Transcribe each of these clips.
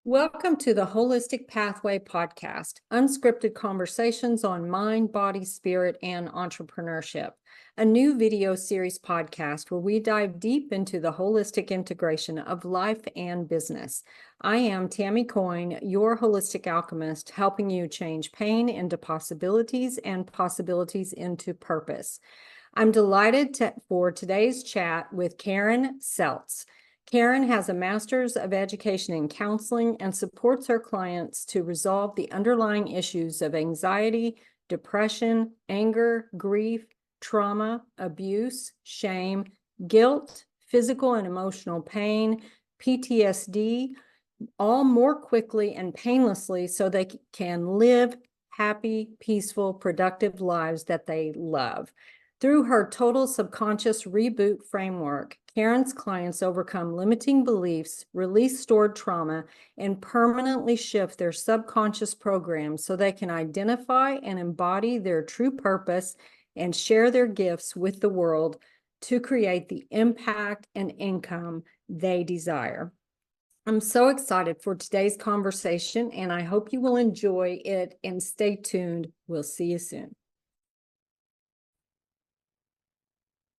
Welcome to the Holistic Pathway podcast, unscripted conversations on mind, body, spirit, and entrepreneurship, a new video series podcast where we dive deep into the holistic integration of life and business. I am Tammy Coyne, your holistic alchemist, helping you change pain into possibilities and possibilities into purpose. I'm delighted for today's chat with Karen Seltz. Karen has a master's of education in counseling and supports her clients to resolve the underlying issues of anxiety, depression, anger, grief, trauma, abuse, shame, guilt, physical and emotional pain, PTSD, all more quickly and painlessly so they can live happy, peaceful, productive lives that they love. Through her total subconscious reboot framework, Karen's clients overcome limiting beliefs, release stored trauma, and permanently shift their subconscious programs so they can identify and embody their true purpose and share their gifts with the world to create the impact and income they desire. I'm so excited for today's conversation, and I hope you will enjoy it and stay tuned. We'll see you soon.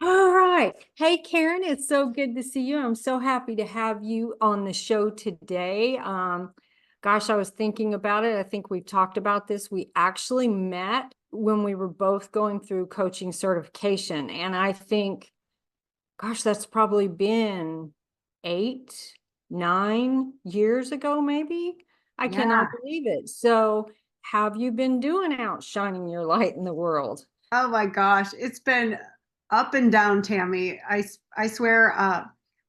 All right. Hey, Karen, it's so good to see you. I'm so happy to have you on the show today. Gosh, I was thinking about it. I think we've talked about this. We actually met when we were both going through coaching certification. And I think, gosh, that's probably been 8, 9 years ago, maybe. I cannot believe it. So, how have you been doing out shining your light in the world? Oh my gosh, it's been up and down, Tammy. I swear,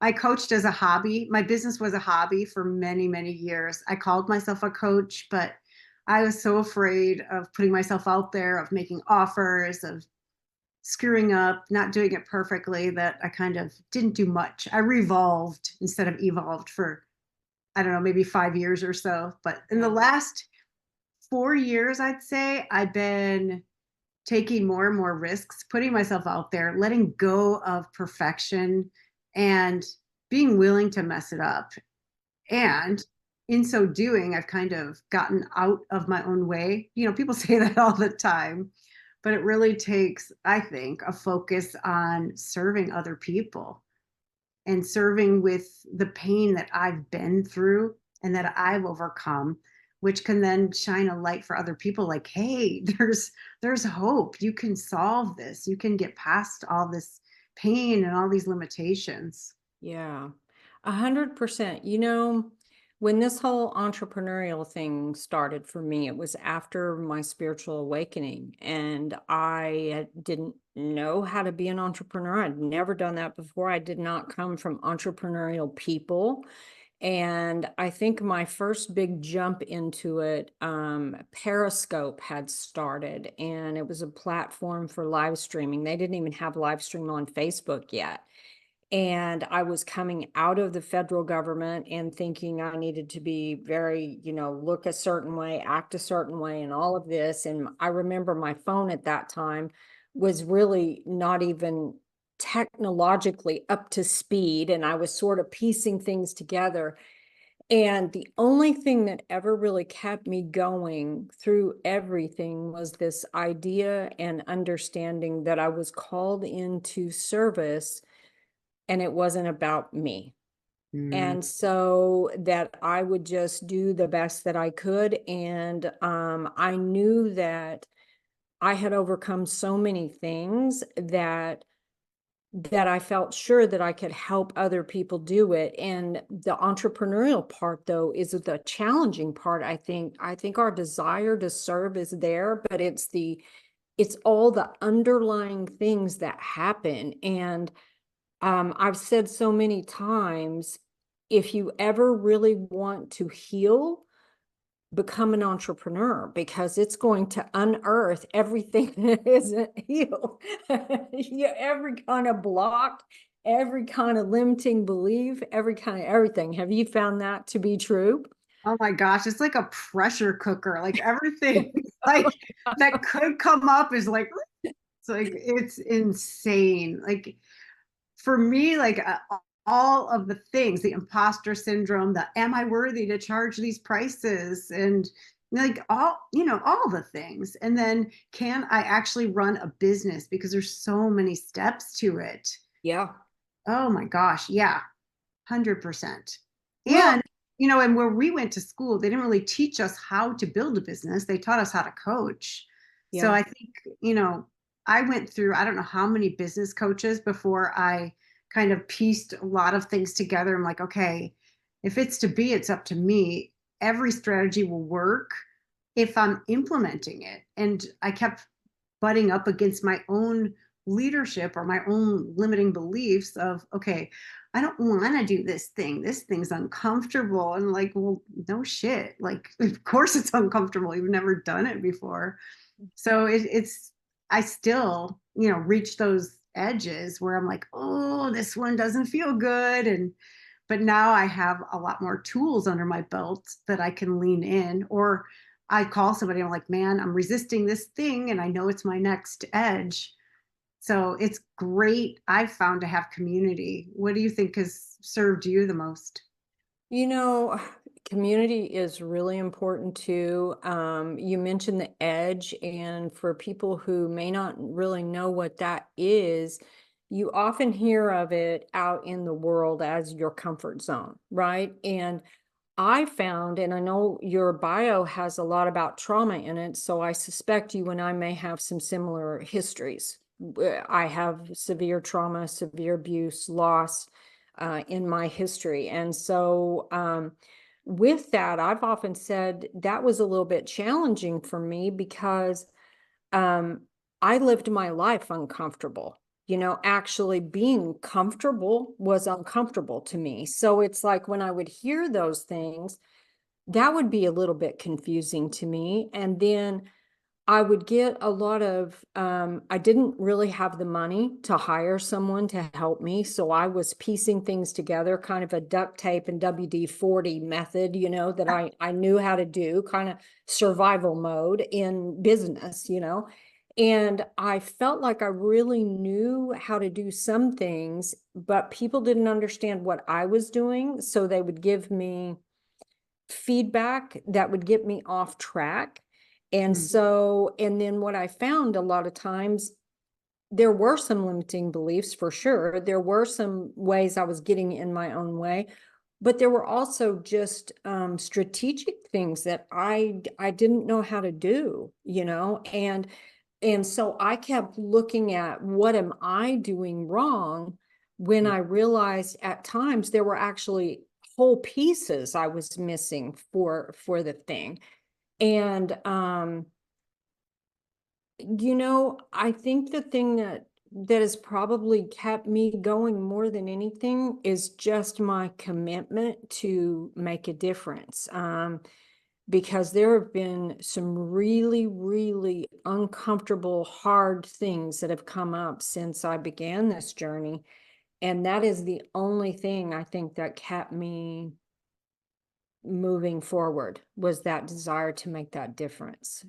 I coached as a hobby. My business was a hobby for many, many years. I called myself a coach, but I was so afraid of putting myself out there, of making offers, of screwing up, not doing it perfectly, that I kind of didn't do much. I revolved instead of evolved for, I don't know, maybe 5 years or so. But in the last 4 years, I'd say I've been taking more and more risks, putting myself out there, letting go of perfection, and being willing to mess it up. And in so doing, I've kind of gotten out of my own way. You know, people say that all the time, but it really takes, I think, a focus on serving other people and serving with the pain that I've been through and that I've overcome, which can then shine a light for other people like, hey, there's hope. You can solve this. You can get past all this pain and all these limitations. Yeah, 100%. When this whole entrepreneurial thing started for me, it was after my spiritual awakening, and I didn't know how to be an entrepreneur. I'd never done that before. I did not come from entrepreneurial people. And I think my first big jump into it, Periscope had started, and it was a platform for live streaming. They didn't even have live stream on Facebook yet. And I was coming out of the federal government and thinking I needed to be very, look a certain way, act a certain way, and all of this. And I remember my phone at that time was really not even technologically up to speed. And I was sort of piecing things together. And the only thing that ever really kept me going through everything was this idea and understanding that I was called into service and it wasn't about me. Mm. And so that I would just do the best that I could. And I knew that I had overcome so many things that I felt sure that I could help other people do it. And the entrepreneurial part, though, is the challenging part. I think our desire to serve is there, but it's all the underlying things that happen. And I've said so many times, if you ever really want to heal, become an entrepreneur because it's going to unearth everything that isn't healed. Yeah, every kind of block, every kind of limiting belief, every kind of everything. Have you found that to be true? Oh my gosh, it's like a pressure cooker. Like everything like that could come up is like it's insane. Like for me, like all of the things, the imposter syndrome, the am I worthy to charge these prices, and like all, all the things. And then can I actually run a business, because there's so many steps to it. Yeah. Oh my gosh, yeah, 100%. Well, And and where we went to school, they didn't really teach us how to build a business. They taught us how to coach. So yeah. I think, I went through, I don't know how many business coaches before I kind of pieced a lot of things together. I'm like, okay, if it's to be, it's up to me. Every strategy will work if I'm implementing it. And I kept butting up against my own leadership or my own limiting beliefs of, okay, I don't want to do this thing. This thing's uncomfortable. And like, well, no shit. Like, of course it's uncomfortable. You've never done it before. So I still, reach those edges where I'm like, oh, this one doesn't feel good. But now I have a lot more tools under my belt that I can lean in, or I call somebody, I'm like, man, I'm resisting this thing and I know it's my next edge. So it's great, I've found, to have community. What do you think has served you the most? You know, community is really important too. You mentioned the edge, and for people who may not really know what that is, you often hear of it out in the world as your comfort zone, right? And I found, and I know your bio has a lot about trauma in it, so I suspect you and I may have some similar histories. I have severe trauma, severe abuse, loss in my history. And so, with that, I've often said that was a little bit challenging for me because um, I lived my life uncomfortable. Actually being comfortable was uncomfortable to me. So it's like when I would hear those things, that would be a little bit confusing to me. And then I would get a lot of, I didn't really have the money to hire someone to help me. So I was piecing things together, kind of a duct tape and WD-40 method, that I knew how to do, kind of survival mode in business. And I felt like I really knew how to do some things, but people didn't understand what I was doing. So they would give me feedback that would get me off track. And Mhm. so, and then what I found a lot of times, there were some limiting beliefs for sure. There were some ways I was getting in my own way, but there were also just strategic things that I didn't know how to do. And so I kept looking at what am I doing wrong, when I realized at times there were actually whole pieces I was missing for the thing. And I think the thing that has probably kept me going more than anything is just my commitment to make a difference. Because there have been some really, really uncomfortable, hard things that have come up since I began this journey. And that is the only thing I think that kept me moving forward, was that desire to make that difference.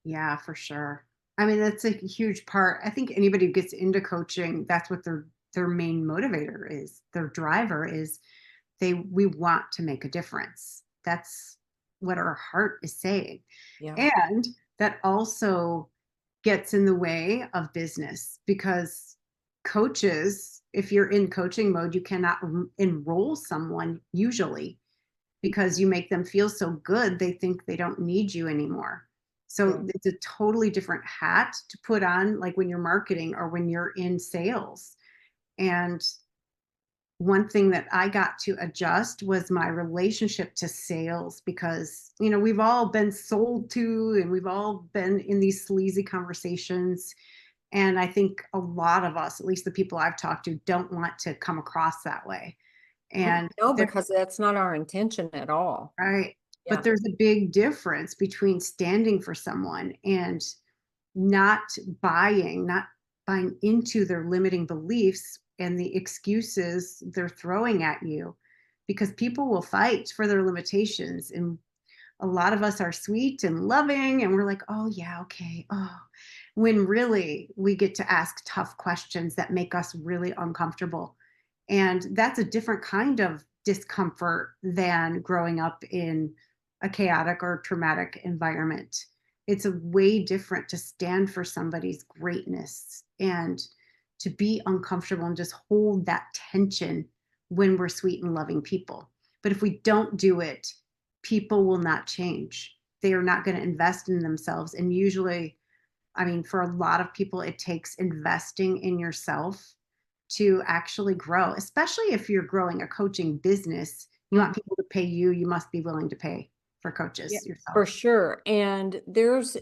Yeah, for sure. I mean, that's a huge part. I think anybody who gets into coaching, that's what their main motivator is. Their driver is, we want to make a difference. That's what our heart is saying. Yeah. And that also gets in the way of business, because coaches, if you're in coaching mode, you cannot enroll someone usually, because you make them feel so good, they think they don't need you anymore. Yeah. So it's a totally different hat to put on, like when you're marketing or when you're in sales. And one thing that I got to adjust was my relationship to sales, because, we've all been sold to, and we've all been in these sleazy conversations. And I think a lot of us, at least the people I've talked to, don't want to come across that way. Oh, And no, there, because that's not our intention at all. right. But Yeah. there's a big difference between standing for someone and not not buying into their limiting beliefs and the excuses they're throwing at you, because people will fight for their limitations. And a lot of us are sweet and loving, and we're like, oh yeah, okay, oh, when really we get to ask tough questions that make us really uncomfortable. And that's a different kind of discomfort than growing up in a chaotic or traumatic environment. It's a way different to stand for somebody's greatness and to be uncomfortable and just hold that tension when we're sweet and loving people. But if we don't do it, people will not change. They are not going to invest in themselves. And usually, I mean, for a lot of people, it takes investing in yourself to actually grow, especially if you're growing a coaching business. You want people to pay you, you must be willing to pay for Yeah, coaches yourself. for sure. And there's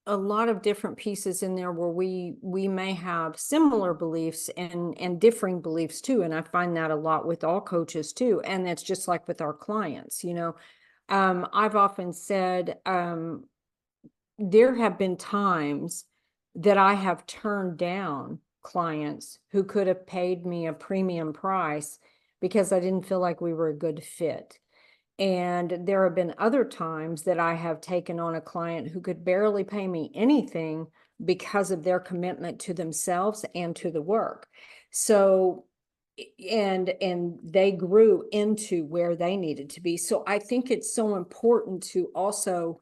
a lot of different pieces in there where we may have similar beliefs and differing beliefs too. And I find that a lot with all coaches too. And that's just like with our clients, you know. I've often said, there have been times that I have turned down clients who could have paid me a premium price because I didn't feel like we were a good fit. And there have been other times that I have taken on a client who could barely pay me anything because of their commitment to themselves and to the work. So, and they grew into where they needed to be. So I think it's so important to also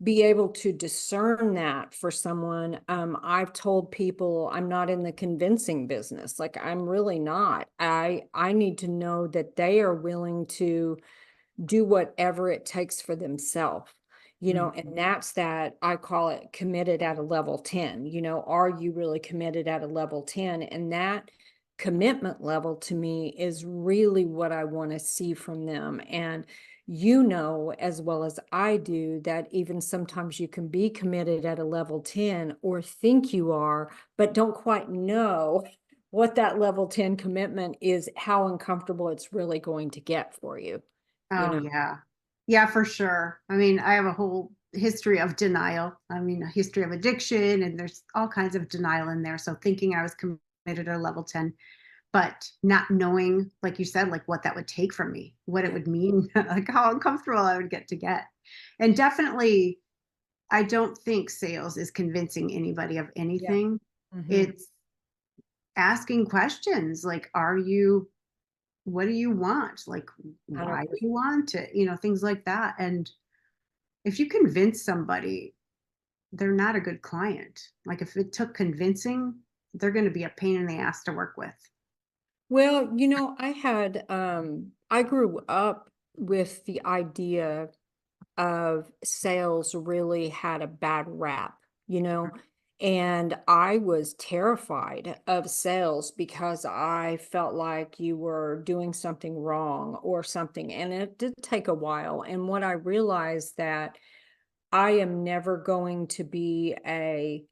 be able to discern that for someone. I've told people I'm not in the convincing business. Like, I'm really not. I need to know that they are willing to do whatever it takes for themselves, you know. Mhm. And that's that, I call it committed at a level 10. You know, are you really committed at a level 10? And that commitment level to me is really what I want to see from them. And you know as well as I do that even sometimes you can be committed at a level 10 or think you are, but don't quite know what that level 10 commitment is, how uncomfortable it's really going to get for you, you Oh, know. yeah. Yeah, for sure. I mean, I have a whole history of denial. I mean, a history of addiction, and there's all kinds of denial in there. So thinking I was committed at level 10, but not knowing, like you said, like what that would take from me, what it would mean, like how uncomfortable I would get. And definitely, I don't think sales is convincing anybody of Yeah. anything. Hmm. It's asking questions like, are you, what do you want? Like, why do 100%. you want it? You know, things like that. And if you convince somebody, they're not a good client. Like, if it took convincing, they're going to be a pain in the ass to work with. Well, you know, I grew up with the idea of sales really had a bad rap, you know, and I was terrified of sales because I felt like you were doing something wrong or something. And it did take a while. And what I realized that I am never going to be a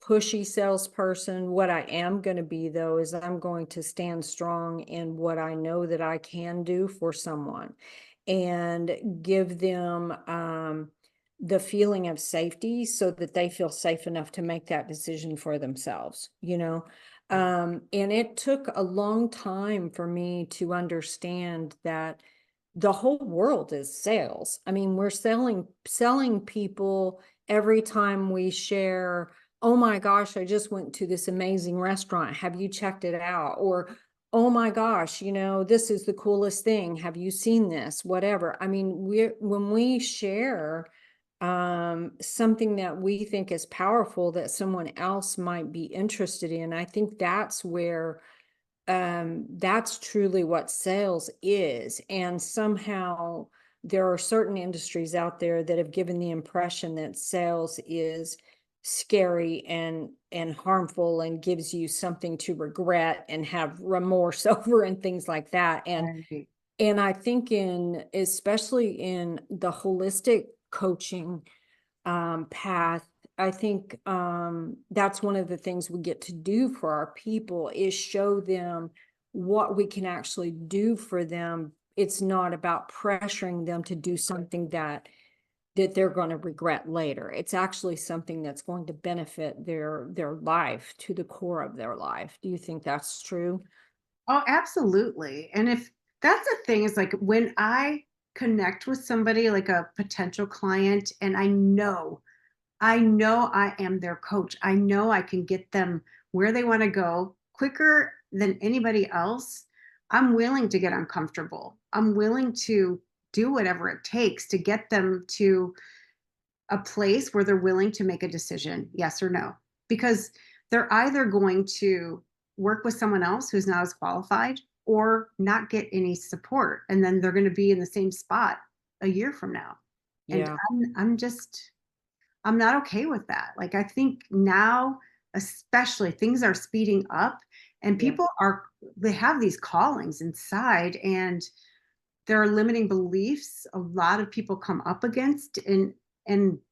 pushy salesperson. What I am going to be, though, is I'm going to stand strong in what I know that I can do for someone and give them the feeling of safety so that they feel safe enough to make that decision for themselves, you know. And it took a long time for me to understand that the whole world is sales. I mean, we're selling people every time we share, oh my gosh, I just went to this amazing restaurant. Have you checked it out? Or, oh my gosh, you know, this is the coolest thing. Have you seen this? Whatever. I mean, when we share something that we think is powerful that someone else might be interested in, I think that's where that's truly what sales is. And somehow there are certain industries out there that have given the impression that sales is scary and harmful and gives you something to regret and have remorse over and things like that. Right. And I think in especially in the holistic coaching path, I think that's one of the things we get to do for our people is show them what we can actually do for them. It's not about pressuring them to do something that they're going to regret later. It's actually something that's going to benefit their life to the core of their life. Do you think that's true? Oh, absolutely. And if that's the thing is like when I connect with somebody like a potential client and I know I am their coach. I know I can get them where they want to go quicker than anybody else, I'm willing to get uncomfortable. I'm willing to do whatever it takes to get them to a place where they're willing to make a decision, yes or no. Because they're either going to work with someone else who's not as qualified or not get any support. And then they're going to be in the same spot a year from now. And Yeah. I'm not okay with that. Like, I think now, especially, things are speeding up and Yeah. they have these callings inside, and there are limiting beliefs a lot of people come up against, and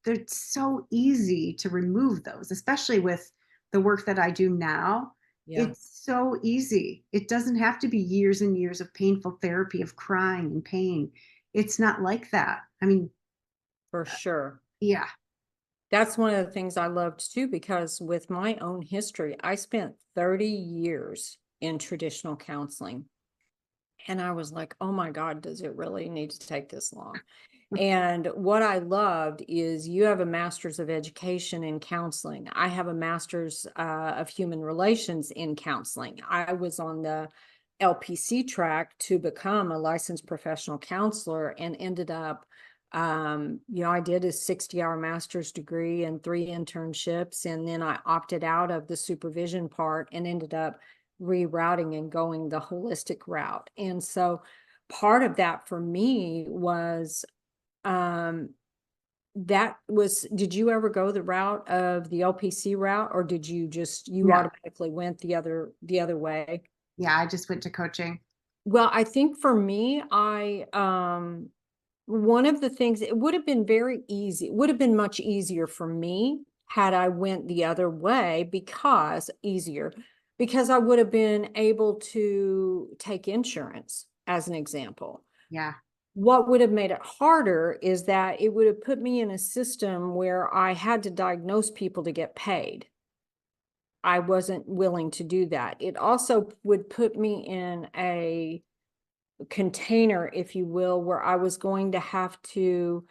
it's so easy to remove those, especially with the work that I do now. Yeah. It's so easy. It doesn't have to be years and years of painful therapy, of crying and pain. It's not like that. I mean, For sure. yeah, That's one of the things I loved too, because with my own history, I spent 30 years in traditional counseling. And I was like, oh my God, does it really need to take this long? And what I loved is you have a master's of education in counseling. I have a master's of human relations in counseling. I was on the LPC track to become a licensed professional counselor and ended up, I did a 60-hour master's degree and 3 internships. And then I opted out of the supervision part and ended up rerouting and going the holistic route. And so part of that for me was um, did you ever go the route of the LPC route, or did you no, automatically went the other way? yeah, I just went to coaching. Well, I think for me, one of the things, it would have been very easy, it would have been much easier for me had I went the other way, because I would have been able to take insurance as an example. Yeah, What would have made it harder is that it would have put me in a system where I had to diagnose people to get paid. I wasn't willing to do that. It also would put me in a container, if you will, where I was going to have to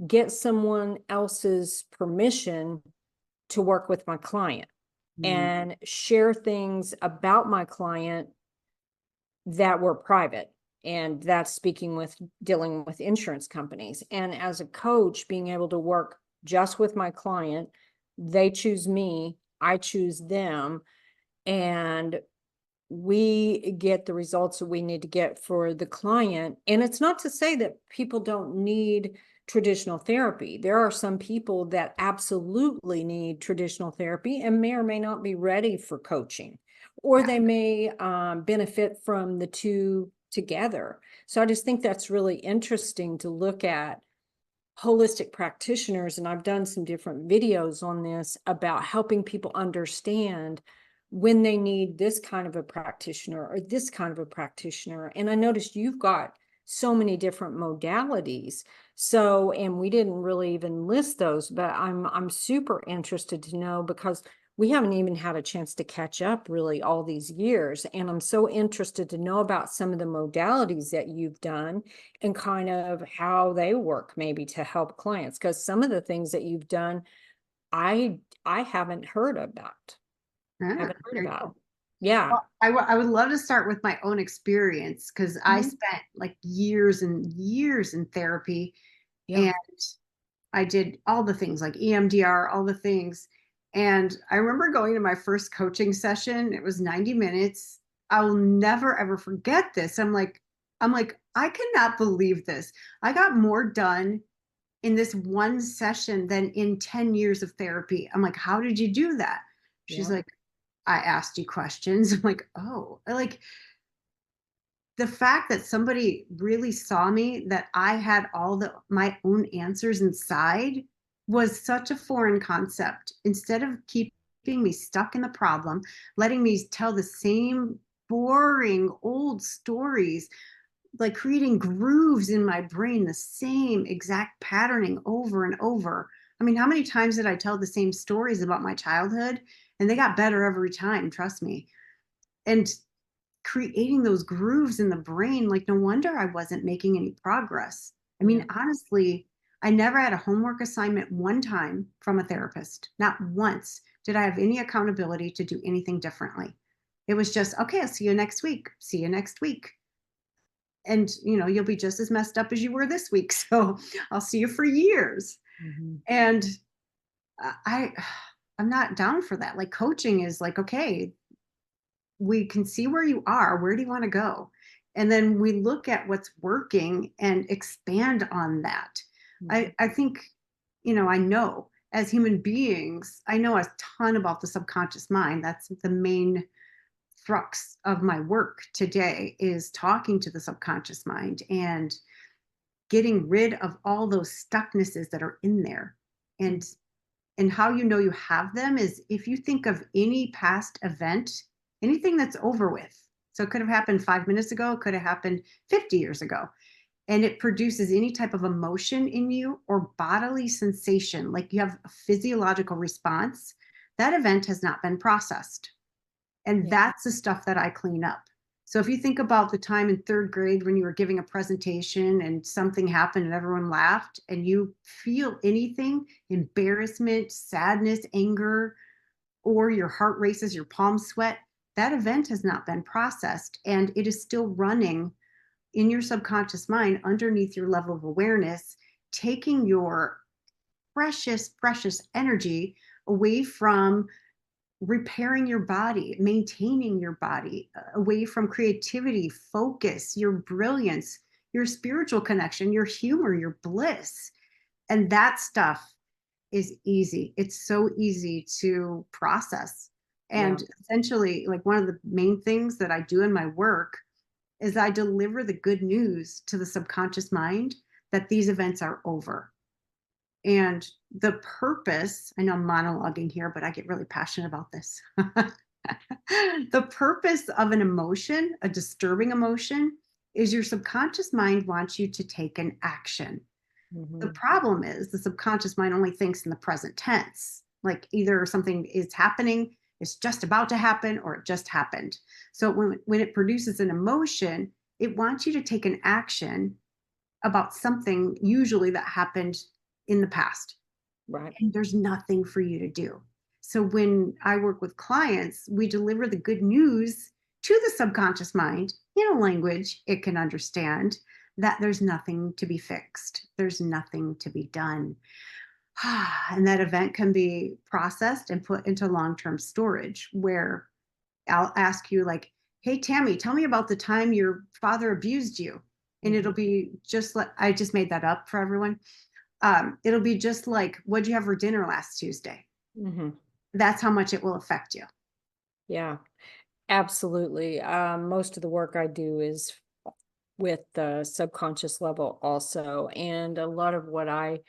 get someone else's permission to work with my client mm, and share things about my client that were private. And that's speaking with dealing with insurance companies. And as a coach, being able to work just with my client, they choose me, I choose them, and we get the results that we need to get for the client. And it's not to say that people don't need traditional therapy. There are some people that absolutely need traditional therapy and may or may not be ready for coaching, or yeah. they may benefit from the two together. So I just think that's really interesting to look at holistic practitioners, and I've done some different videos on this about helping people understand when they need this kind of a practitioner or this kind of a practitioner. And I noticed you've got so many different modalities. So, and we didn't really even list those, but I'm super interested to know, because we haven't even had a chance to catch up really all these years. And I'm so interested to know about some of the modalities that you've done and kind of how they work maybe to help clients, because some of the things that you've done, I haven't heard about. Ah, Haven't heard very about. cool. Yeah. Well, I would love to start with my own experience because I Mhm. spent like years and years in therapy, Yeah. and I did all the things like EMDR, all the things. And I remember going to my first coaching session. It was 90 minutes. I'll never ever forget this. I'm like, I cannot believe this. I got more done in this one session than in 10 years of therapy. I'm like, how did you do that? She's Yeah. like, I asked you questions. I'm like, oh, like the fact that somebody really saw me, that I had all the my own answers inside, was such a foreign concept. Instead of keeping me stuck in the problem, letting me tell the same boring old stories, like creating grooves in my brain, the same exact patterning over and over. I mean, how many times did I tell the same stories about my childhood? And they got better every time, trust me. And creating those grooves in the brain, like, no wonder I wasn't making any progress. I Yeah. mean, honestly, I never had a homework assignment one time from a therapist. Not once did I have any accountability to do anything differently. It was just, okay, I'll see you next week. See you next week. And, you'll be just as messed up as you were this week. So I'll see you for years. Mhm. And I, I'm not down for that. Like coaching is like, okay, we can see where you are. Where do you want to go? And then we look at what's working and expand on that. Mhm. I think, I know as human beings, I know a ton about the subconscious mind. That's the main crux of my work today is talking to the subconscious mind and getting rid of all those stucknesses that are in there. Mhm. And how you know you have them is if you think of any past event, anything that's over with. So it could have happened 5 minutes ago, it could have happened 50 years ago. And it produces any type of emotion in you or bodily sensation, like you have a physiological response. That event has not been processed. And Yeah. that's the stuff that I clean up. So if you think about the time in third grade when you were giving a presentation and something happened and everyone laughed, and you feel anything, embarrassment, sadness, anger, or your heart races, your palms sweat, that event has not been processed and it is still running in your subconscious mind underneath your level of awareness, taking your precious, precious energy away from repairing your body, maintaining your body, away from creativity, focus, your brilliance, your spiritual connection, your humor, your bliss. And that stuff is easy. It's so easy to process. Yeah. And essentially, like one of the main things that I do in my work is I deliver the good news to the subconscious mind that these events are over. And the purpose, I know I'm monologuing here, but I get really passionate about this. The purpose of an emotion, a disturbing emotion, is your subconscious mind wants you to take an action. The Mhm. problem is the subconscious mind only thinks in the present tense, like either something is happening, it's just about to happen, or it just happened. So when it produces an emotion, it wants you to take an action about something usually that happened in the past, Right. and there's nothing for you to do. So when I work with clients, we deliver the good news to the subconscious mind in a language it can understand that there's nothing to be fixed, there's nothing to be done. And that event can be processed and put into long-term storage where I'll ask you like, "Hey Tammy, tell me about the time your father abused you." And it'll Mhm. be just like I just made that up for everyone. It'll be just like, "What'd you have for dinner last Tuesday?" Mhm. That's how much it will affect you. Yeah. Absolutely. Most of the work I do is with the subconscious level also. And a lot of what I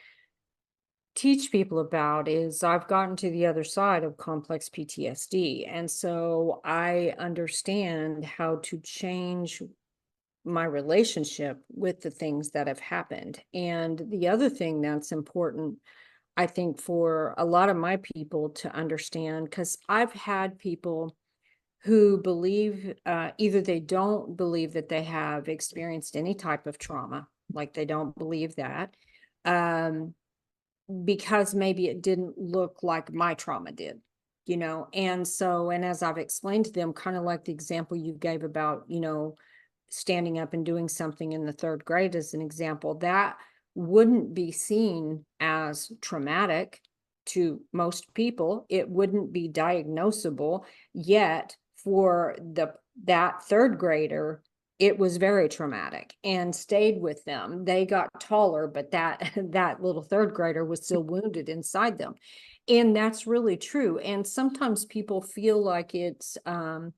teach people about is I've gotten to the other side of complex PTSD. And so I understand how to change my relationship with the things that have happened. And the other thing that's important, I think, for a lot of my people to understand, because I've had people who believe either they don't believe that they have experienced any type of trauma, like they don't believe that, um, because maybe it didn't look like my trauma did, And so, and as I've explained to them, kind of like the example you gave about, standing up and doing something in the third grade as an example, that wouldn't be seen as traumatic to most people. It wouldn't be diagnosable, yet for that third grader, it was very traumatic and stayed with them. They got taller, but that that little third grader was still wounded inside them. And that's really true. And sometimes people feel like it's a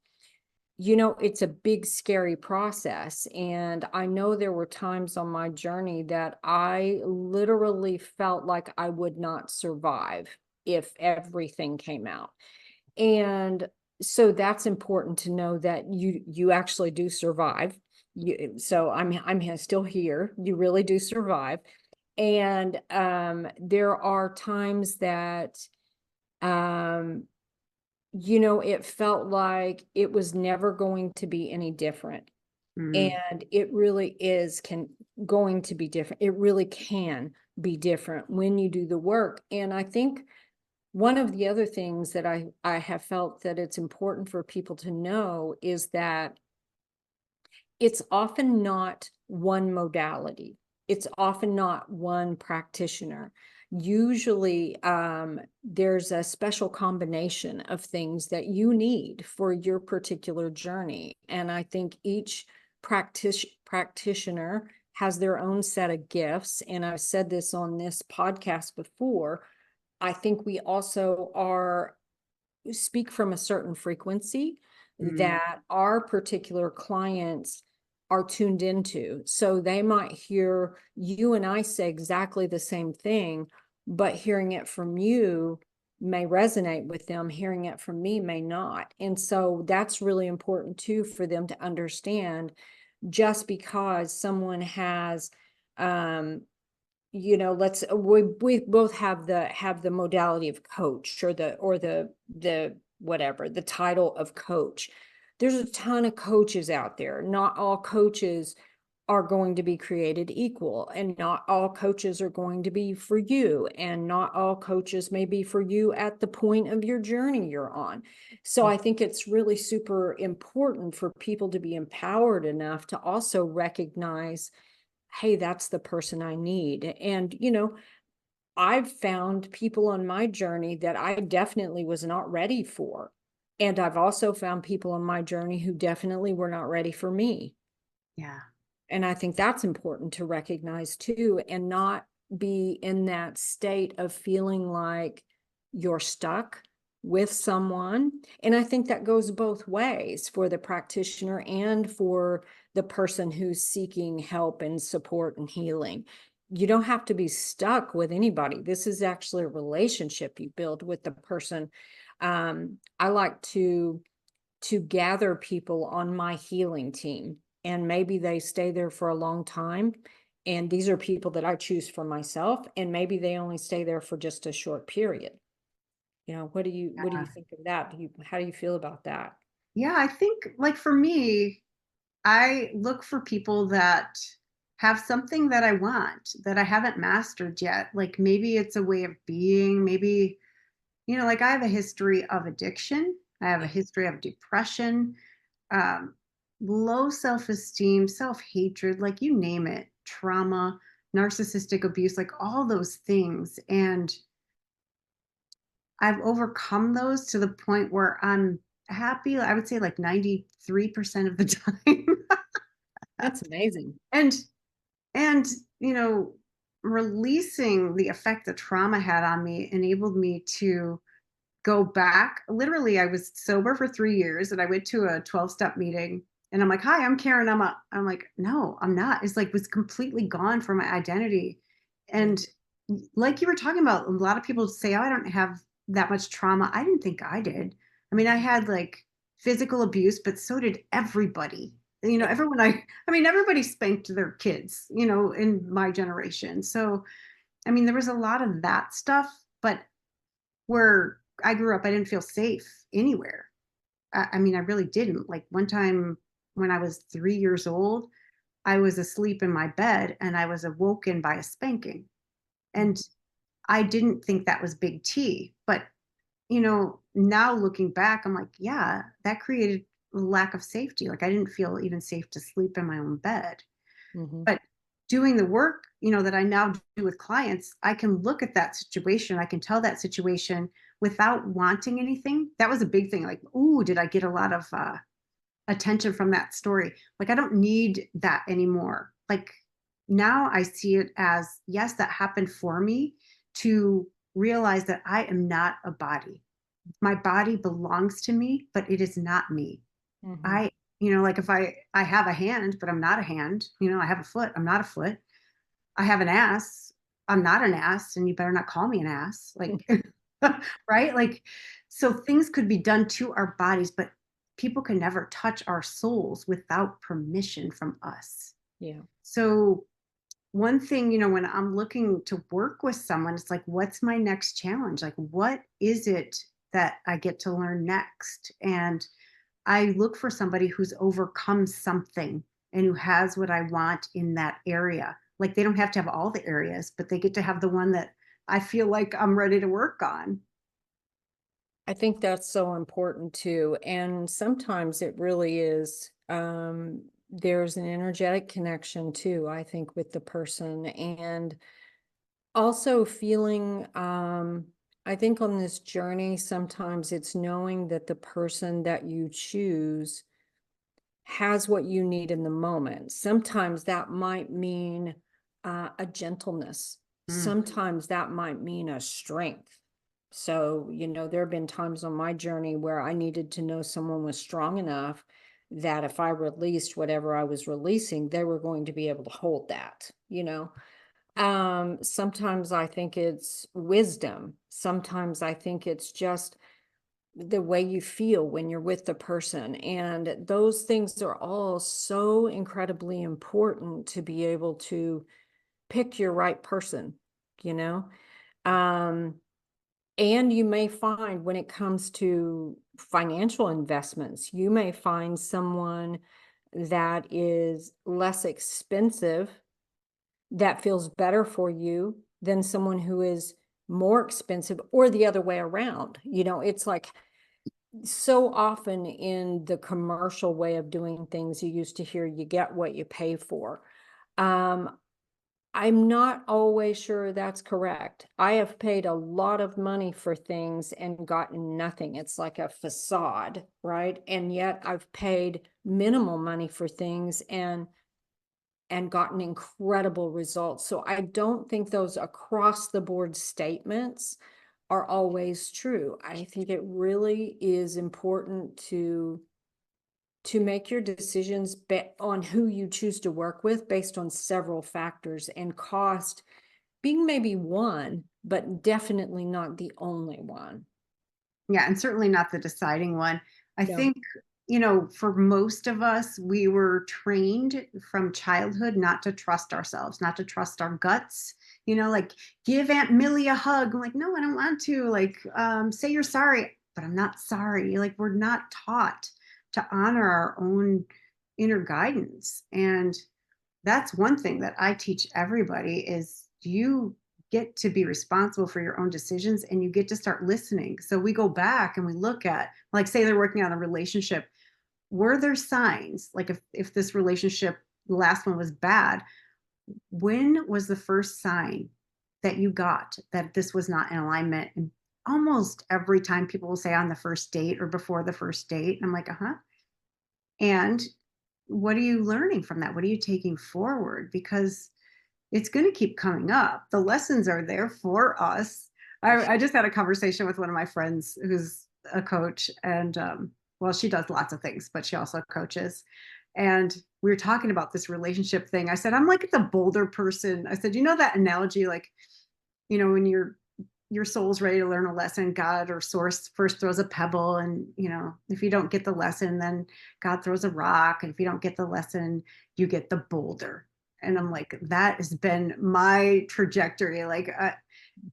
big, scary process. And I know there were times on my journey that I literally felt like I would not survive if everything came out. And so that's important to know that you actually do survive. So still here. You really do survive. And there are times that um it felt like it was never going to be any different. Mm, And it really is going to be different. It really can be different when you do the work. And I think One of the other things that I have felt that it's important for people to know is that it's often not one modality. It's often not one practitioner. Usually, there's a special combination of things that you need for your particular journey. And I think each practitioner has their own set of gifts. And I've said this on this podcast before. I think we also speak from a certain frequency Mm, that our particular clients are tuned into. So they might hear you and I say exactly the same thing, but hearing it from you may resonate with them. Hearing it from me may not. And so that's really important too for them to understand. Just because someone has um we both have the modality of coach, or the whatever, the title of coach. There's a ton of coaches out there. Not all coaches are going to be created equal, and not all coaches are going to be for you, and not all coaches may be for you at the point of your journey you're on. So I think it's really super important for people to be empowered enough to also recognize, hey, that's the person I need. And, I've found people on my journey that I definitely was not ready for. And I've also found people on my journey who definitely were not ready for me. yeah. And I think that's important to recognize too, and not be in that state of feeling like you're stuck with someone. And I think that goes both ways for the practitioner and for the person who's seeking help and support and healing. You don't have to be stuck with anybody. This is actually a relationship you build with the person. I like to gather people on my healing team, and maybe they stay there for a long time. And these are people that I choose for myself, and maybe they only stay there for just a short period. What do you think of that? How do you feel about that? Yeah, I think like for me, I look for people that have something that I want that I haven't mastered yet. Like maybe it's a way of being, maybe, like I have a history of addiction, I have a history of depression, um, low self esteem, self hatred, like you name it, trauma, narcissistic abuse, like all those things. And I've overcome those to the point where I'm happy. I would say like 93% of the time. That's amazing. and And, you know, releasing the effect that trauma had on me enabled me to go back. Literally, I was sober for 3 years and I went to a 12-step meeting and I'm like, hi, I'm Karen. I'm like, no, I'm not. It's like was completely gone from my identity. Yeah. And like you were talking about, a lot of people say, oh, I don't have that much trauma. I didn't think I did. I mean, I had like physical abuse, but so did everybody. Yeah. Everyone I mean, everybody spanked their kids, in my generation. So, I mean, there was a lot of that stuff, but where I grew up, I didn't feel safe anywhere. I mean, I really didn't. Like one time when I was 3 years old, I was asleep in my bed and I was awoken by a spanking. Mhm. And I didn't think that was big T. But, now looking back, I'm like, yeah, that created a lack of safety. Like I didn't feel even safe to sleep in my own bed. Mhm. But doing the work, that I now do with clients, I can look at that situation. I can tell that situation without wanting anything. That was a big thing. Like, ooh, did I get a lot of attention from that story? Like, I don't need that anymore. Like, now I see it as, yes, that happened for me to realize that I am not a body. My body belongs to me, but it is not me. Mhm. I, like if I have a hand, but I'm not a hand, I have a foot, I'm not a foot. I have an ass, I'm not an ass, and you better not call me an ass. Like, right? Like, so things could be done to our bodies, but people can never touch our souls without permission from us. Yeah. So one thing, when I'm looking to work with someone, it's like, what's my next challenge? Like, what is it that I get to learn next? And I look for somebody who's overcome something and who has what I want in that area. Like they don't have to have all the areas, but they get to have the one that I feel like I'm ready to work on. I think that's so important too. And sometimes it really is, there's an energetic connection too, I think, with the person. And also feeling, I think on this journey, sometimes it's knowing that the person that you choose has what you need in the moment. Sometimes that might mean a gentleness. Mm. Sometimes that might mean a strength. So, there have been times on my journey where I needed to know someone was strong enough that if I released whatever I was releasing, they were going to be able to hold that. Sometimes I think it's wisdom. Sometimes I think it's just the way you feel when you're with the person. And those things are all so incredibly important to be able to pick your right person, you know? Um, and you may find when it comes to financial investments, you may find someone that is less expensive that feels better for you than someone who is more expensive or the other way around. It's like so often in the commercial way of doing things, you used to hear you get what you pay for. Um, I'm not always sure that's correct. I have paid a lot of money for things and gotten nothing. It's like a facade, right? And yet I've paid minimal money for things and gotten incredible results. So I don't think those across the board statements are always true. I think it really is important to make your decisions on who you choose to work with based on several factors, and cost being maybe one, but definitely not the only one. Yeah, and certainly not the deciding one. I No. think, for most of us, we were trained from childhood not to trust ourselves, not to trust our guts. Like, give Aunt Millie a hug. I'm like, no, I don't want to. Like, say you're sorry, but I'm not sorry. Like, we're not taught to honor our own inner guidance. And that's one thing that I teach everybody is you get to be responsible for your own decisions and you get to start listening. So we go back and we look at, like, say they're working on a relationship. Were there signs, like if this relationship, the last one was bad, when was the first sign that you got that this was not in alignment? And almost every time people will say on the first date or before the first date. I'm like, uh-huh. And what are you learning from that? What are you taking forward? Because it's going to keep coming up. The lessons are there for us. I just had a conversation with one of my friends who's a coach, and well, she does lots of things, but she also coaches. And we were talking about this relationship thing. I said, I'm like the boulder person. I said, that analogy, like, when your soul's ready to learn a lesson, God or source first throws a pebble, and if you don't get the lesson, then God throws a rock, and if you don't get the lesson, you get the boulder. And I'm like, that has been my trajectory. Like,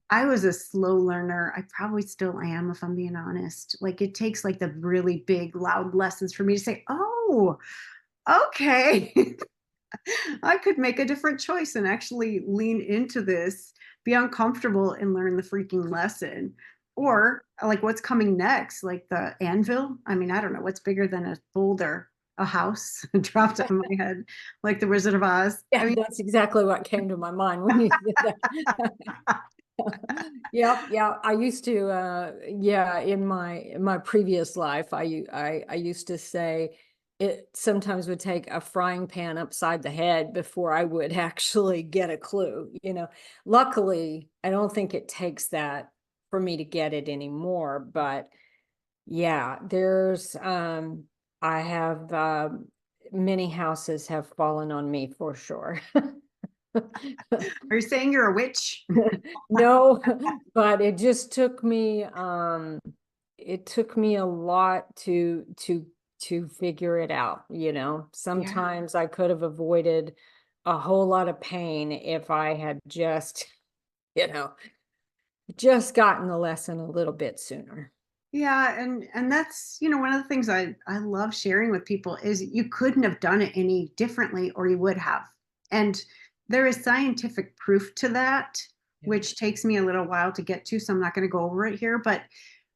I was a slow learner. I probably still am, if I'm being honest. Like, it takes like the really big loud lessons for me to say, oh, okay. I could make a different choice and actually lean into this, be uncomfortable, and learn the freaking lesson. Or like, what's coming next? Like the anvil? I mean, I don't know what's bigger than a boulder, a house dropped on my head, like the Wizard of Oz. I Yeah, mean, that's exactly what came to my mind when you did that. Yep, yeah. I used to, yeah, in my previous life, I used to say it sometimes would take a frying pan upside the head before I would actually get a clue. Luckily, I don't think it takes that for me to get it anymore, but yeah, I have, many houses have fallen on me for sure. are you saying you're a witch? No, but it took me a lot to figure it out. Yeah. Sometimes I could have avoided a whole lot of pain if I had you know, just gotten the lesson a little bit sooner. Yeah, and that's, one of the things I love sharing with people is you couldn't have done it any differently or you would have. And there is scientific proof to that, Yeah. which takes me a little while to get to, so I'm not going to go over it here, but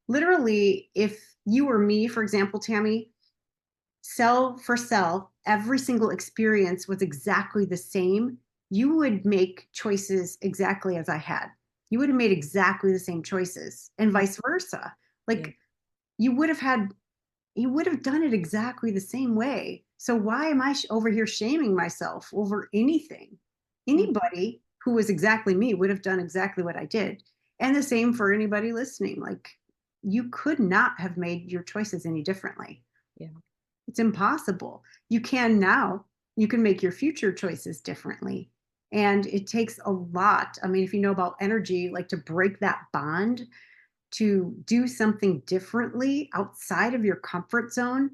literally, if you were me, for example, Tammy, cell for cell, every single experience was exactly the same, you would make choices exactly as I had. You would have made exactly the same choices and vice versa. Yeah. Like you would have had, you would have done it exactly the same way. So why am I over here shaming myself over anything? Mm. Anybody who was exactly me would have done exactly what I did. And the same for anybody listening. Like you could not have made your choices any differently. Yeah. It's impossible. You can now, you can make your future choices differently. And it takes a lot. I mean, if you know about energy, like to break that bond, to do something differently outside of your comfort zone,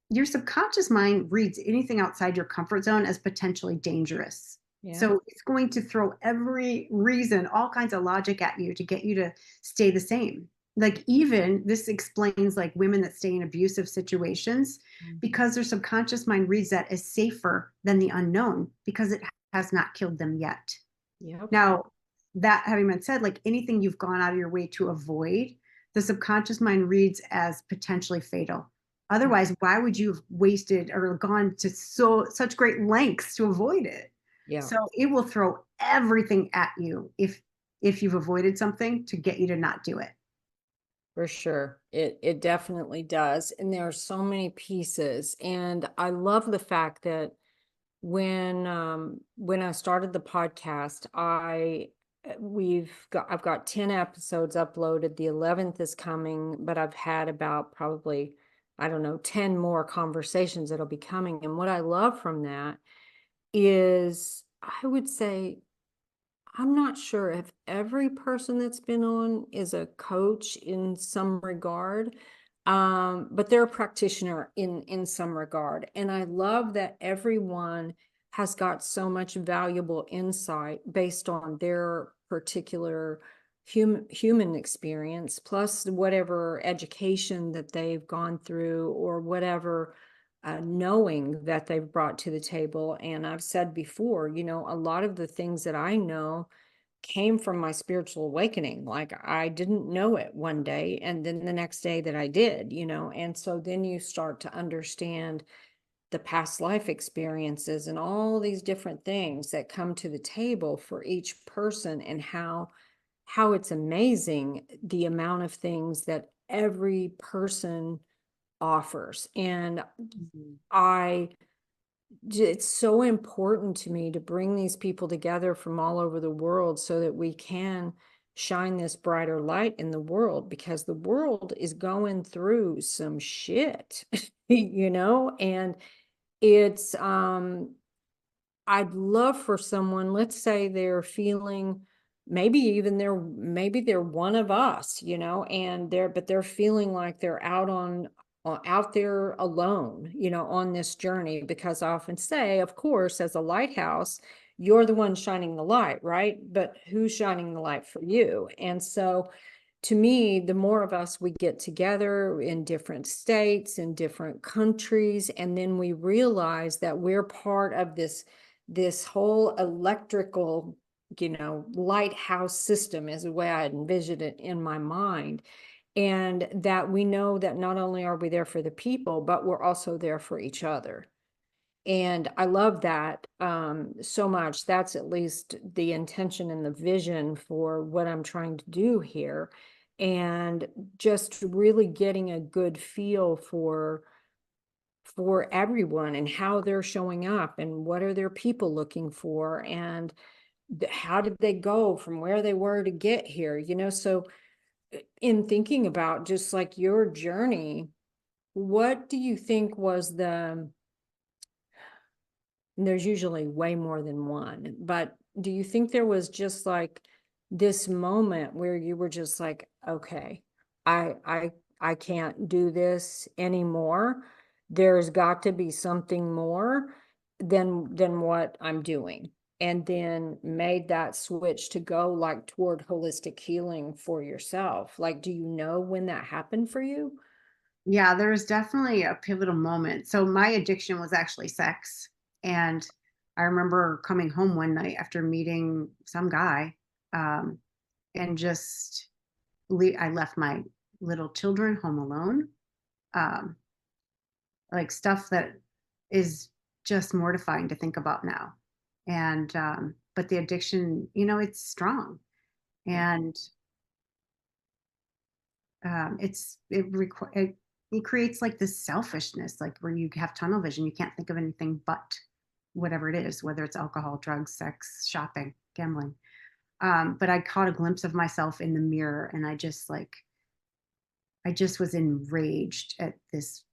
your subconscious mind reads anything outside your comfort zone as potentially dangerous. Yeah. So it's going to throw every reason, all kinds of logic at you to get you to stay the same. Like, even this explains like women that stay in abusive situations Mhm. because their subconscious mind reads that as safer than the unknown because it has not killed them yet. Yep. Now, that having been said, like anything you've gone out of your way to avoid, the subconscious mind reads as potentially fatal. Otherwise, why would you have wasted or gone to such great lengths to avoid it? Yeah. So it will throw everything at you if you've avoided something to get you to not do it. For sure. It definitely does. And there are so many pieces. And I love the fact that when I started the podcast, I've got 10 episodes uploaded. The 11th is coming, but I've had about probably, I don't know, 10 more conversations that'll be coming. And what I love from that is, I would say, I'm not sure if every person that's been on is a coach in some regard, but they're a practitioner in some regard. And I love that everyone has got so much valuable insight based on their particular human experience, plus whatever education that they've gone through or whatever knowing that they've brought to the table. And I've said before, a lot of the things that I know came from my spiritual awakening. Like I didn't know it one day, and then the next day that I did, and so then you start to understand the past life experiences and all these different things that come to the table for each person, and how it's amazing the amount of things that every person offers. And Mhm. I it's so important to me to bring these people together from all over the world so that we can shine this brighter light in the world, because the world is going through some shit, and it's I'd love for someone, let's say they're feeling, maybe they're one of us, and they're feeling like they're out there alone, on this journey, because I often say, of course, as a lighthouse, you're the one shining the light, right? But who's shining the light for you? And so to me, the more of us we get together in different states, in different countries, and then we realize that we're part of this whole electrical, lighthouse system, is the way I envisioned it in my mind. And that we know that not only are we there for the people, but we're also there for each other. And I love that so much. That's at least the intention and the vision for what I'm trying to do here. And just really getting a good feel for everyone and how they're showing up and what are their people looking for, and how did they go from where they were to get here, so in thinking about just like your journey, what do you think was and there's usually way more than one, but do you think there was just like this moment where you were just like, okay, I I I can't do this anymore. There's got to be something more than what I'm doing. And then made that switch to go like toward holistic healing for yourself. Like, do you know when that happened for you? Yeah, there was definitely a pivotal moment. So my addiction was actually sex. And I remember coming home one night after meeting some guy, um, and just I left my little children home alone, um, like stuff that is just mortifying to think about now. And but the addiction, it's strong, Yeah. and it creates like this selfishness, like where you have tunnel vision, you can't think of anything but whatever it is, whether it's alcohol, drugs, sex, shopping, gambling. But I caught a glimpse of myself in the mirror, and I just was enraged at this,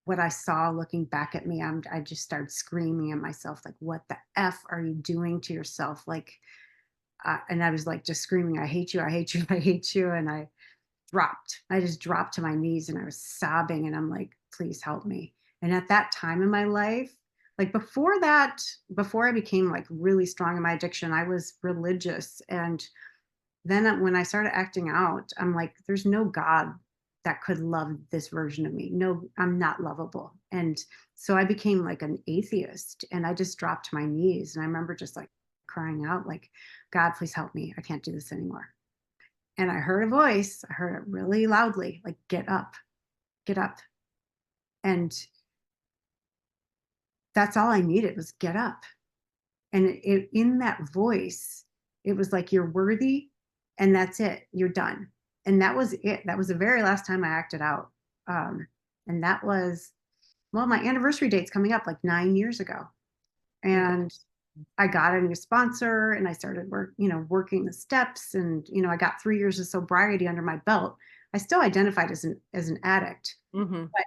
what I saw looking back at me. I just started screaming at myself, like, what the F are you doing to yourself? Like, and I was like, just screaming, I hate you, I hate you, I hate you. And I just dropped to my knees and I was sobbing and I'm like, please help me. And at that time in my life, like before that, before I became like really strong in my addiction, I was religious. And then when I started acting out, I'm like, there's no God that could love this version of me. No, I'm not lovable. And so I became like an atheist and I just dropped to my knees. And I remember just like crying out, like, God, please help me. I can't do this anymore. And I heard a voice, I heard it really loudly, like, get up, get up. And that's all I needed was get up. And in that voice, it was like, you're worthy, and that's it, you're done. And that was it. That was the very last time I acted out. And that was, well, my anniversary date's coming up like 9 years ago. And I got a new sponsor and I started working the steps, and, I got 3 years of sobriety under my belt. I still identified as an addict, Mm-hmm. but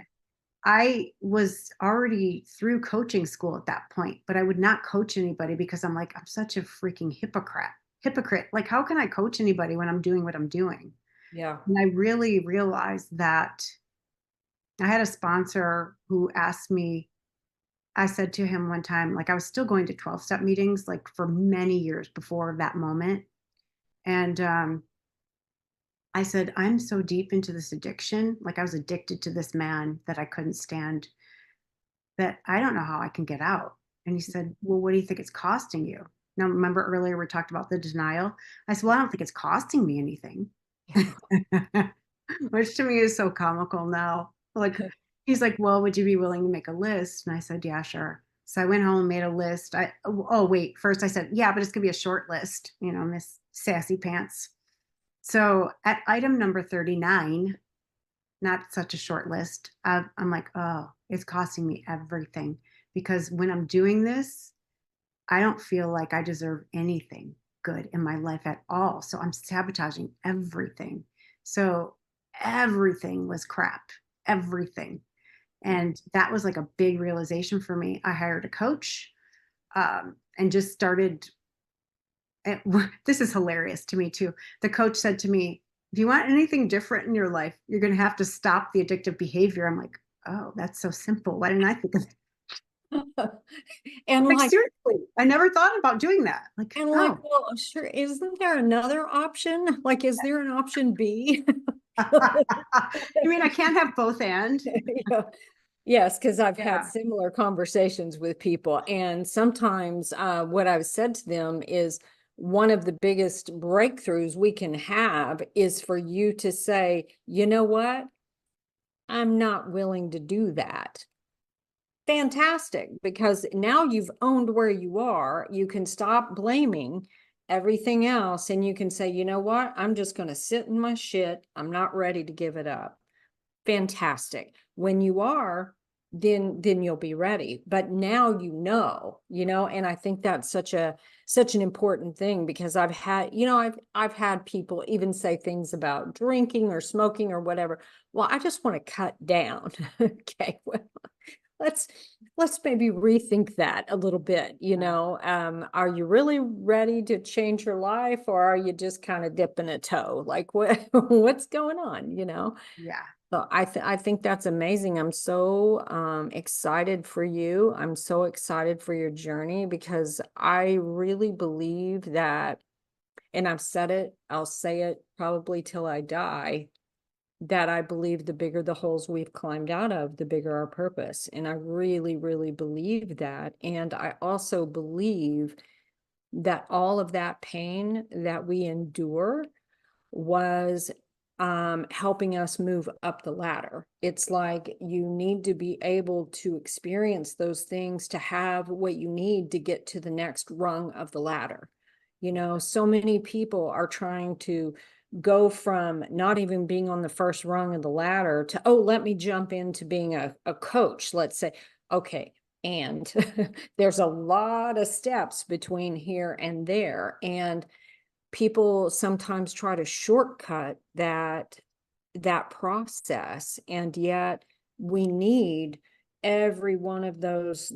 I was already through coaching school at that point, but I would not coach anybody because I'm like, I'm such a freaking hypocrite. Like, how can I coach anybody when I'm doing what I'm doing? Yeah. And I really realized that I had a sponsor who asked me, I said to him one time, like, I was still going to 12-step meetings, like, for many years before that moment. And I said, I'm so deep into this addiction. Like, I was addicted to this man that I couldn't stand, that I don't know how I can get out. And he said, well, what do you think it's costing you? Now, remember earlier we talked about the denial? I said, well, I don't think it's costing me anything. Which to me is so comical now. Like, he's like, well, would you be willing to make a list? And I said, yeah, sure. So I went home and made a list. Oh, wait, first I said, yeah, but it's gonna be a short list, Miss Sassy Pants. So at item number 39, not such a short list, I'm like, oh, it's costing me everything, because when I'm doing this, I don't feel like I deserve anything good in my life at all. So I'm sabotaging everything. So everything was crap, everything. And that was like a big realization for me. I hired a coach, and just started. This is hilarious to me too. The coach said to me, if you want anything different in your life, you're going to have to stop the addictive behavior. I'm like, oh, that's so simple. Why didn't I think of Yeah. And like, like, seriously, I never thought about doing that. Like, oh, well, sure, isn't there another option? Like, is there an option B? you mean I can't have both and? Yeah. Yes, because I've had Yeah. similar conversations with people, and sometimes what I've said to them is one of the biggest breakthroughs we can have is for you to say, you know what? I'm not willing to do that. Fantastic, because now you've owned where you are. You can stop blaming everything else and you can say, you know what? I'm just going to sit in my shit. I'm not ready to give it up. Fantastic. When you are, then you'll be ready. But now and I think that's such an important thing, because I've had people even say things about drinking or smoking or whatever. Well, I just want to cut down. Okay, well, let's maybe rethink that a little bit. Are you really ready to change your life, or are you just kind of dipping a toe? Like, what's going on? Yeah. So I think that's amazing. I'm so excited for you. I'm so excited for your journey, because I really believe that, and I've said it, I'll say it probably till I die, that I believe the bigger the holes we've climbed out of, the bigger our purpose. And I really, really believe that. And I also believe that all of that pain that we endure was helping us move up the ladder. It's like you need to be able to experience those things to have what you need to get to the next rung of the ladder. You know, so many people are trying to go from not even being on the first rung of the ladder to, oh, let me jump into being a coach, let's say. Okay. And there's a lot of steps between here and there. And people sometimes try to shortcut that process, and yet we need every one of those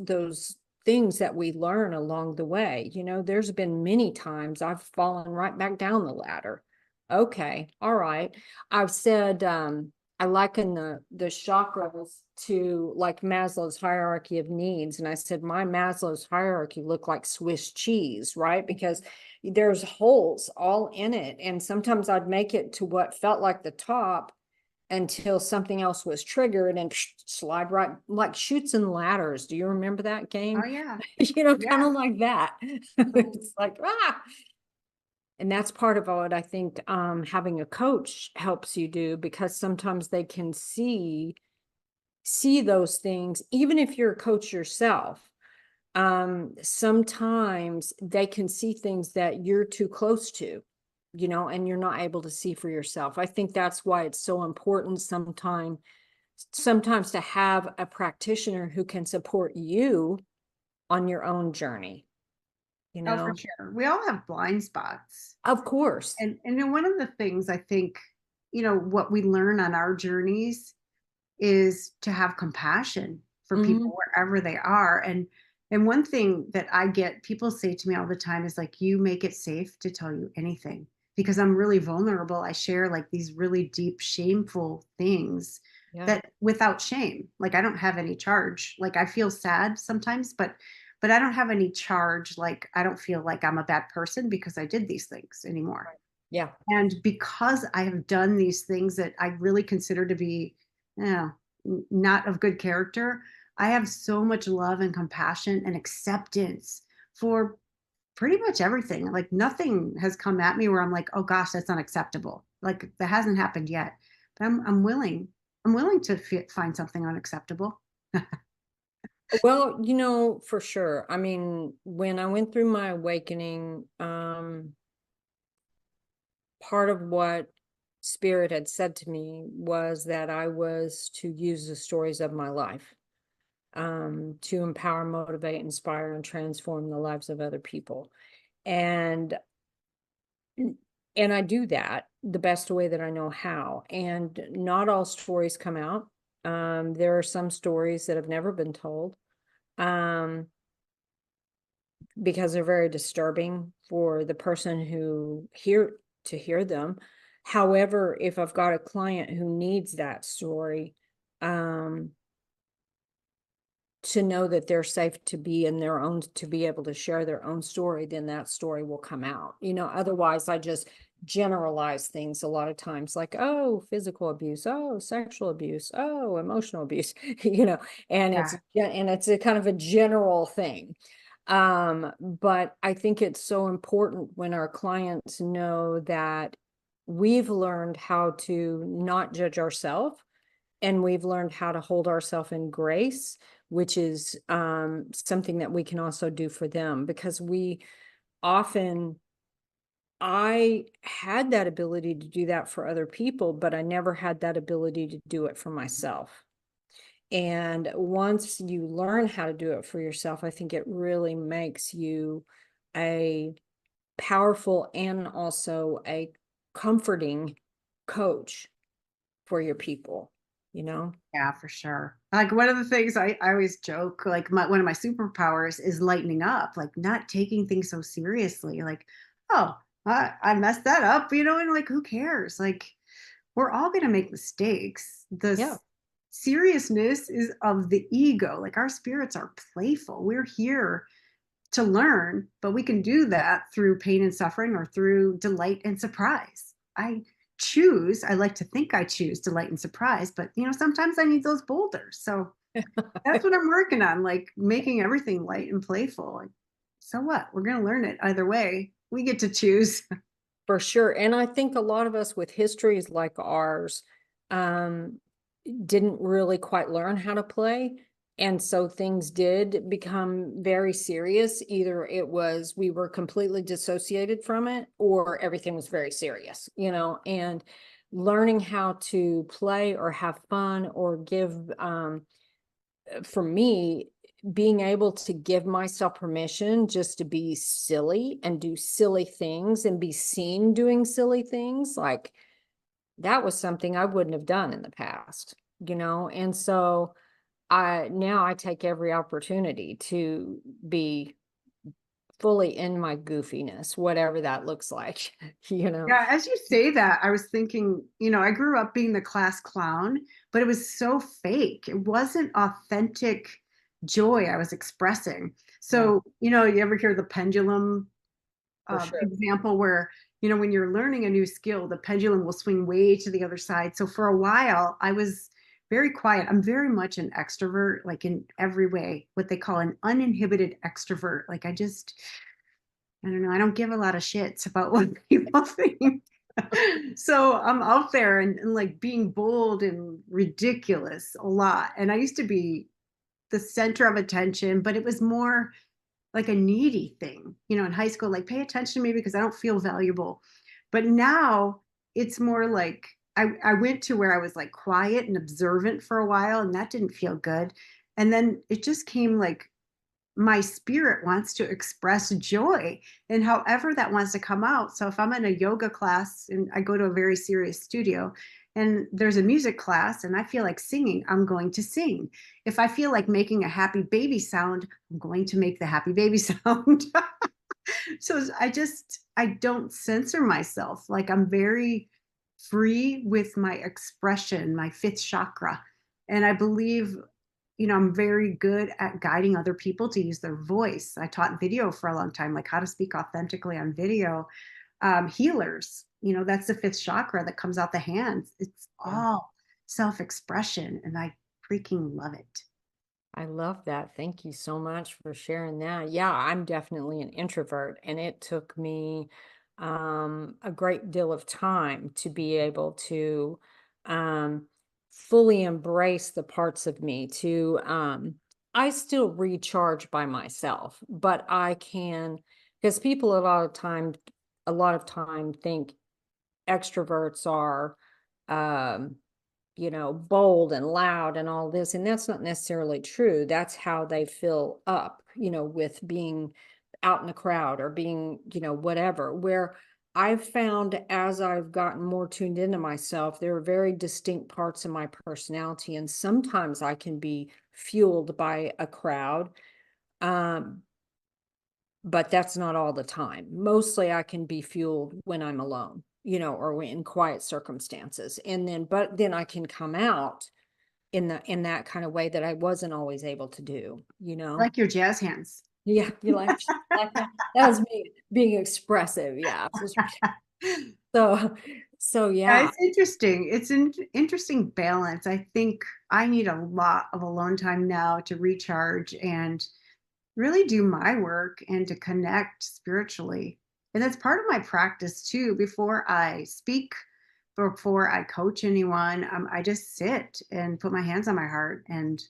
things that we learn along the way. You know, there's been many times I've fallen right back down the ladder. Okay, all right. I've said I liken the chakras to like Maslow's hierarchy of needs. And I said, my Maslow's hierarchy looked like Swiss cheese, right? Because there's holes all in it. And sometimes I'd make it to what felt like the top until something else was triggered and slide right, like Chutes and Ladders. Do you remember that game? Oh yeah. You know, kind Yeah. of like that. It's like, ah. And that's part of what I think having a coach helps you do, because sometimes they can see those things, even if you're a coach yourself. Sometimes they can see things that you're too close to, you know, and you're not able to see for yourself. I think that's why it's so important sometimes to have a practitioner who can support you on your own journey, you Oh, for know. sure. We all have blind spots. Of course. And then one of the things I think, what we learn on our journeys is to have compassion for Mhm. people wherever they are. And one thing that I get people say to me all the time is like, you make it safe to tell you anything because I'm really vulnerable. I share like these really deep, shameful things Yeah. that without shame, like I don't have any charge. Like I feel sad sometimes, but I don't have any charge. Like I don't feel like I'm a bad person because I did these things anymore. Right. Yeah. And because I have done these things that I really consider to be, you know, not of good character, I have so much love and compassion and acceptance for pretty much everything. Like nothing has come at me where I'm like, oh gosh, that's unacceptable. Like that hasn't happened yet. But I'm willing to find something unacceptable. Well, you know, for sure. I mean, when I went through my awakening, part of what Spirit had said to me was that I was to use the stories of my life, to empower, motivate, inspire, and transform the lives of other people. And and I do that the best way that I know how. And not all stories come out. There are some stories that have never been told. Um, because they're very disturbing for the person who hear them. However, if I've got a client who needs that story, um, to know that they're safe to be in their own, to be able to share their own story, then that story will come out. You know, otherwise I just generalize things a lot of times, like, oh, physical abuse, oh, sexual abuse, oh, emotional abuse, you know, and Yeah. it's a kind of a general thing. But I think it's so important when our clients know that we've learned how to not judge ourselves, and we've learned how to hold ourselves in grace, which is something that we can also do for them, because we often, I had that ability to do that for other people, but I never had that ability to do it for myself. And once you learn how to do it for yourself, I think it really makes you a powerful and also a comforting coach for your people, you know? Yeah, for sure. Like one of the things I always joke, like one of my superpowers is lightening up, like not taking things so seriously. Like, oh, I messed that up, and like who cares? Like we're all gonna make mistakes. Yeah. Seriousness is of the ego. Like our spirits are playful. We're here to learn, but we can do that through pain and suffering or through delight and surprise. I like to think I choose delight and surprise, but sometimes I need those boulders. So that's what I'm working on, like making everything light and playful. Like, so what? We're going to learn it either way. We get to choose. For sure. And I think a lot of us with histories like ours um, didn't really quite learn how to play. And so things did become very serious. Either it was we were completely dissociated from it, or everything was very serious, and learning how to play or have fun or give, for me, being able to give myself permission just to be silly and do silly things and be seen doing silly things, like that was something I wouldn't have done in the past, and so I take every opportunity to be fully in my goofiness, whatever that looks like, Yeah, as you say that, I was thinking, I grew up being the class clown, but it was so fake. It wasn't authentic joy I was expressing. Yeah, So, you ever hear the pendulum for sure. example where, when you're learning a new skill, the pendulum will swing way to the other side. So for a while, I was very quiet. I'm very much an extrovert, like in every way, what they call an uninhibited extrovert. Like I don't know, I don't give a lot of shits about what people think. So I'm out there and like being bold and ridiculous a lot. And I used to be the center of attention, but it was more like a needy thing, in high school, like pay attention to me because I don't feel valuable. But now it's more like I went to where I was like quiet and observant for a while, and that didn't feel good. And then it just came like my spirit wants to express joy and however that wants to come out. So if I'm in a yoga class and I go to a very serious studio and there's a music class and I feel like singing, I'm going to sing. If I feel like making a happy baby sound, I'm going to make the happy baby sound. So I don't censor myself. Like I'm very free with my expression, my fifth chakra. And I believe, I'm very good at guiding other people to use their voice. I taught video for a long time, like how to speak authentically on video. Healers, that's the fifth chakra that comes out the hands. It's Yeah. all self-expression, and I freaking love it. I love that. Thank you so much for sharing that. Yeah, I'm definitely an introvert, and it took me a great deal of time to be able to um, fully embrace the parts of me. I still recharge by myself, but I can, because people a lot of time think extroverts are, um, bold and loud and all this. And that's not necessarily true. That's how they fill up, with being out in a crowd or being, whatever. Where I've found as I've gotten more tuned into myself, there are very distinct parts of my personality. And sometimes I can be fueled by a crowd. Um, but that's not all the time. Mostly I can be fueled when I'm alone, or in quiet circumstances. But then I can come out in that kind of way that I wasn't always able to do. Like your jazz hands. Yeah, you like that? That was me being expressive. Yeah. So so Yeah, yeah. it's interesting. It's an interesting balance. I think I need a lot of alone time now to recharge and really do my work and to connect spiritually. And that's part of my practice too. Before I speak, before I coach anyone, I just sit and put my hands on my heart and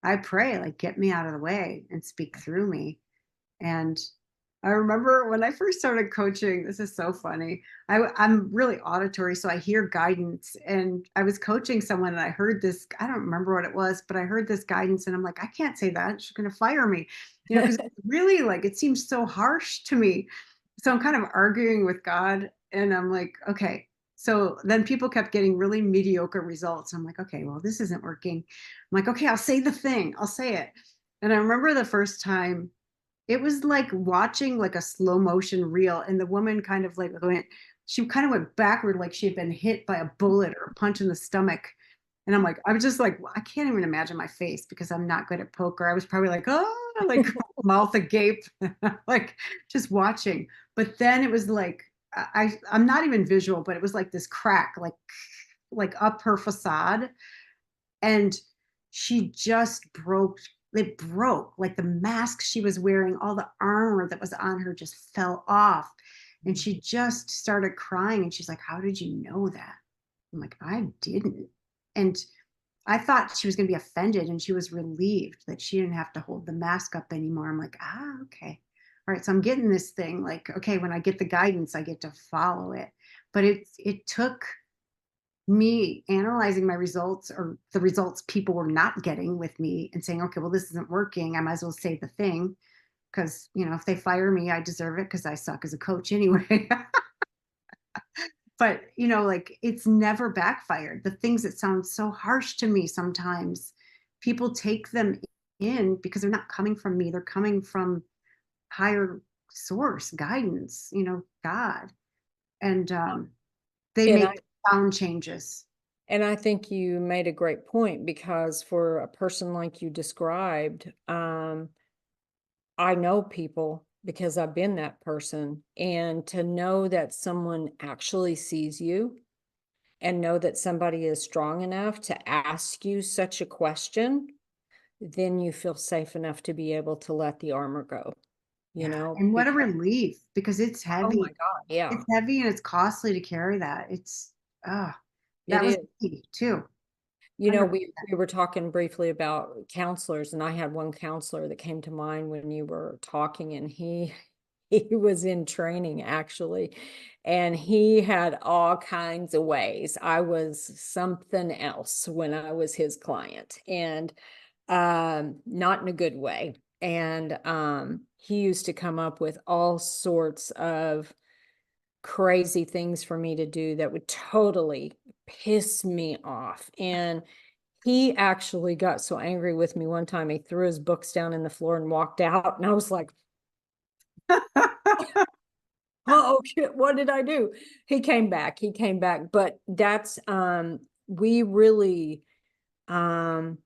I pray, like, get me out of the way and speak through me. And I remember when I first started coaching, this is so funny. I'm really auditory, so I hear guidance. And I was coaching someone and I heard this, I don't remember what it was, but I heard this guidance and I'm like, I can't say that. She's going to fire me, because really like it seems so harsh to me. So I'm kind of arguing with God and I'm like, okay. So then people kept getting really mediocre results. I'm like, okay, well, this isn't working. I'm like, okay, I'll say the thing, I'll say it. And I remember the first time it was like watching like a slow motion reel, and the woman kind of like she kind of went backward like she had been hit by a bullet or a punch in the stomach. And I was just like, I can't even imagine my face because I'm not good at poker. I was probably like, oh, like mouth agape, like just watching. But then it was like, I'm not even visual, but it was like this crack, like up her facade, and she just broke. It broke, like the mask she was wearing, all the armor that was on her just fell off. And she just started crying and she's like, how did you know that? I'm like, I didn't. And I thought she was going to be offended and she was relieved that she didn't have to hold the mask up anymore. I'm like, okay. All right. So I'm getting this thing like, okay, when I get the guidance, I get to follow it. But it took me analyzing my results or the results people were not getting with me and saying, okay, well, this isn't working. I might as well say the thing because, if they fire me, I deserve it because I suck as a coach anyway. But, like it's never backfired. The things that sound so harsh to me sometimes, people take them in because they're not coming from me. They're coming from higher source guidance, God. And they And make I profound changes. and I think you made a great point because for a person like you described, I know people because I've been that person. And to know that someone actually sees you and know that somebody is strong enough to ask you such a question, then you feel safe enough to be able to let the armor go, Yeah. And what a because, relief because it's oh my heavy. God, yeah, It's heavy and it's costly to carry that. Ah, it that was is. me too. We 100%. were talking briefly about counselors, and I had one counselor that came to mind when you were talking, and he he was in training actually, and he had all kinds of ways. I was something else when I was his client, and not in a good way. And he used to come up with all sorts of crazy things for me to do that would totally piss me off. And he actually got so angry with me one time, he threw his books down in the floor and walked out. And I was like, oh shit, what did I do? He came back. But that's we really um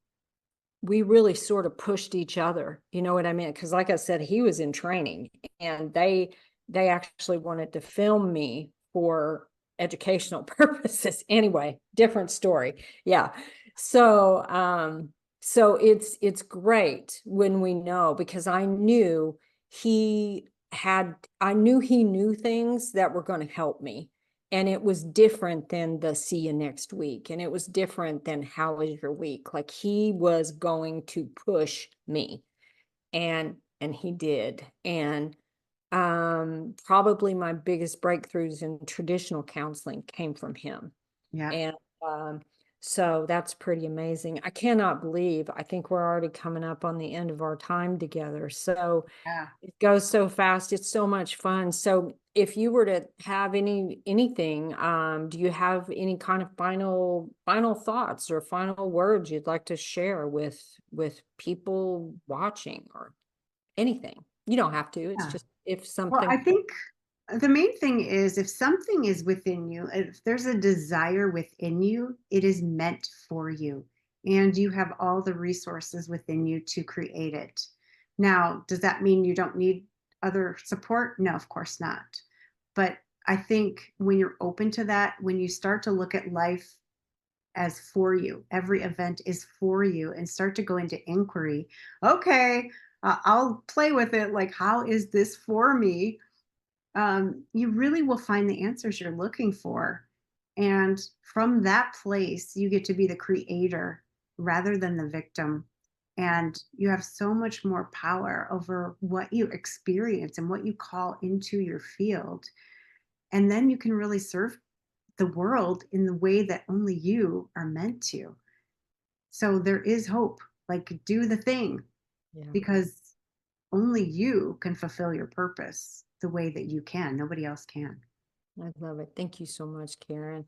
we really sort of pushed each other, you know what I mean? Because like I said, he was in training and they actually wanted to film me for educational purposes. Anyway, different story. Yeah. So so it's great when we know, because I knew he knew things that were going to help me. And it was different than the see you next week. And it was different than how was your week? Like he was going to push me. And he did. And probably my biggest breakthroughs in traditional counseling came from him. Yeah. And so that's pretty amazing. I cannot believe, I think we're already coming up on the end of our time together. So Yeah. it goes so fast. It's so much fun. So if you were to have anything, do you have any kind of final thoughts or final words you'd like to share with people watching or anything? You don't have to. It's Yeah. just if Well, something. I think the main thing is if something is within you, if there's a desire within you, it is meant for you. And you have all the resources within you to create it. Now, does that mean you don't need other support? No, of course not. But I think when you're open to that, when you start to look at life as for you, every event is for you, and start to go into inquiry, okay, I'll play with it. Like, how is this for me? You really will find the answers you're looking for. And from that place, you get to be the creator rather than the victim. And you have so much more power over what you experience and what you call into your field. And then you can really serve the world in the way that only you are meant to. So there is hope. Like, do the thing Yeah. because only you can fulfill your purpose the way that you can. Nobody else can. I love it. Thank you so much, Karen.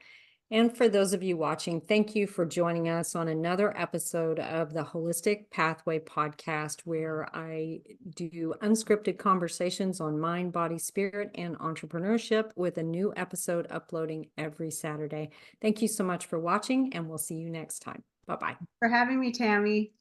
And for those of you watching, thank you for joining us on another episode of the Holistic Pathway podcast, where I do unscripted conversations on mind, body, spirit, and entrepreneurship, with a new episode uploading every Saturday. Thank you so much for watching, and we'll see you next time. Bye-bye. For having me, Tammy.